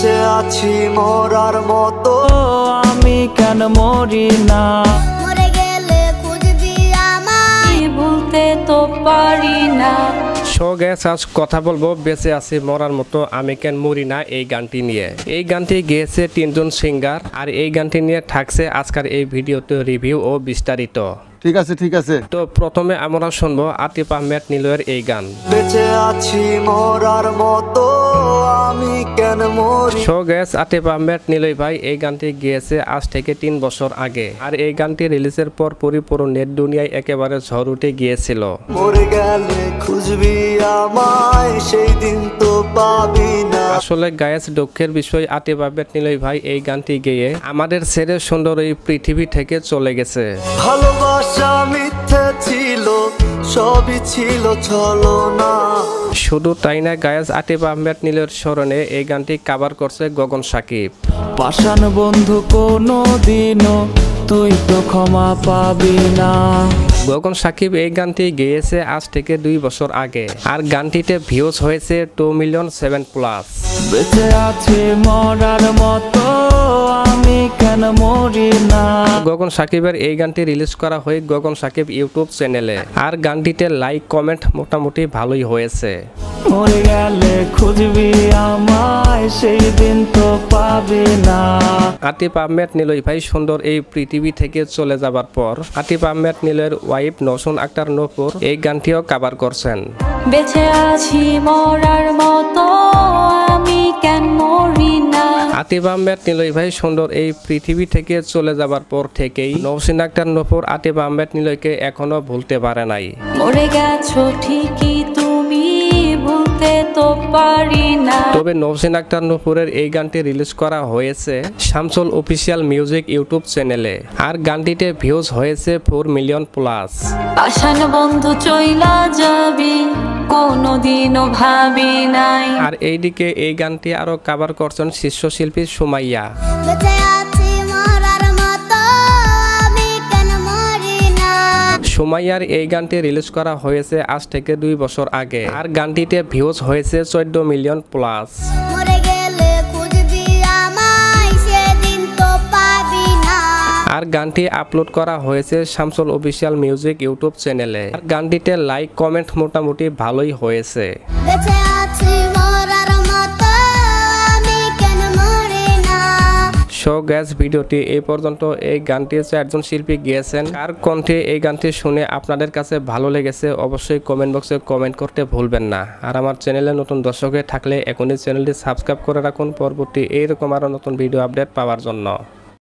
বেঁচে আছি মরার মতো আমি কেন মরি না। মরে গেলে খুঁজবি আমায়, ভুলতে তো পারি না। সো গ্যাস আজ কথা বলবো বেঁচে আছি মরার মতো আমি কেন মরি না এই গানটি নিয়ে। এই গানটি গেয়েছে 3 জন সিঙ্গার আর এই গানটি নিয়ে থাকছে আজকের এই ভিডিওতে রিভিউ ও বিস্তারিত। ঠিক আছে। তো প্রথমে আমরা শুনবো আতিফ আহমেদ নিলয়ের এই গান। বেঁচে আছি মরার মতো আমি কেন মরি। সো গ্যাস আতিফ আহমেদ নিলয় ভাই এই গানটি গেয়েছে আজ থেকে 3 বছর আগে আর এই গানটি রিলিজের পর পুরো নেট দুনিয়ায় একেবারে ঝড় উঠে গিয়েছিল। মরে গেলে খুঁজবি আমায় সেই দিন তো পাবি না। আসলে গায়েস দুঃখের বিষয় আতিফ আহমেদ নিলয় ভাই এই গানটি গেয়ে আমাদের ছেড়ে সুন্দর এই পৃথিবী থেকে চলে গেছে। ভালোবাসা মিথ্যে ছিল, সবই ছিল ছলনা। শুধু তাই না গায়েস আতিফ আহমেদ নিলয়ের স্মরণে এই গানটি কভার করছে গগন সাকিব। পাষাণ বন্ধু কোনো দিনও তুই তো ক্ষমা পাবি না। গগন সাকিব এই গানটি গেয়েছে আজ থেকে 2 বছর আগে আর গানটিতে ভিউজ হয়েছে 2,000,007+। বেঁচে আছে মরার মতো আমি কেন মরি না। গগন সাকিবের এই গানটি রিলিজ করা হয় গগন সাকিব ইউটিউব চ্যানেলে আর গানটিতে লাইক কমেন্ট মোটামুটি ভালোই হয়েছে। মরে গেলে খুঁজবি আমায় সেই দিন তো পাবি না। আতিফ আহমেদ নিলয় ভাই সুন্দর এই পৃথিবী থেকে চলে যাবার পর আতিফ আহমেদ নিলয়ের ওয়াইফ নওশিন আক্তার নূপুর এই গানটিও কভার করছেন। বেঁচে আছি মরার মতো আমি কেন মরি না। আতিফ আহমেদ নিলয় ভাই সুন্দর এই পৃথিবী থেকে চলে যাবার পর থেকেই নওশিন আক্তার নূপুর আতিফ আহমেদ নিলয়কে এখনো ভুলতে পারে নাই। মরে গেছো ঠিকই তুমি, ভুলতে তো পারি না। তবে নওশিন আক্তার নূপুরের এই গানটি রিলিজ করা হয়েছে শামসুল অফিসিয়াল মিউজিক ইউটিউব চ্যানেলে আর গানটিতে ভিউজ হয়েছে 4 মিলিয়ন+। পাষাণ বন্ধু চইলা যাবি কোনোদিনও ভাবি নাই। আর এইদিকে এই গানটি আরো কভার করছেন শীর্ষ শিল্পী সুমাইয়া। বেঁচে আছি মরার মতো আমি কেন মরি না। সুমাইয়ার এই গানটি রিলিজ করা হয়েছে আজ থেকে 2 বছর আগে আর গানটিতে ভিউজ হয়েছে 14 মিলিয়ন+। মরে গেলে খুঁজবি আমায় সেদিন তো পাবি না। আর গানটি আপলোড করা হয়েছে শামসুল অফিসিয়াল মিউজিক ইউটিউব চ্যানেলে আর গানটিতে লাইক কমেন্ট মোটামুটি ভালোই হয়েছে। বেঁচে আছি মরার মতো আমি কেন মরি না। সো গ্যাস ভিডিওটি এই পর্যন্ত। এই গানটি 4 জন শিল্পী গেয়েছেন। কার কণ্ঠে এই গানটি শুনে আপনাদের কাছে ভালো লেগেছে অবশ্যই কমেন্ট বক্সে কমেন্ট করতে ভুলবেন না। আর আমার চ্যানেলে নতুন দর্শক থাকলে এখনই চ্যানেলটি সাবস্ক্রাইব করে রাখুন পরবর্তী এইরকম আরো নতুন ভিডিও আপডেট পাওয়ার জন্য।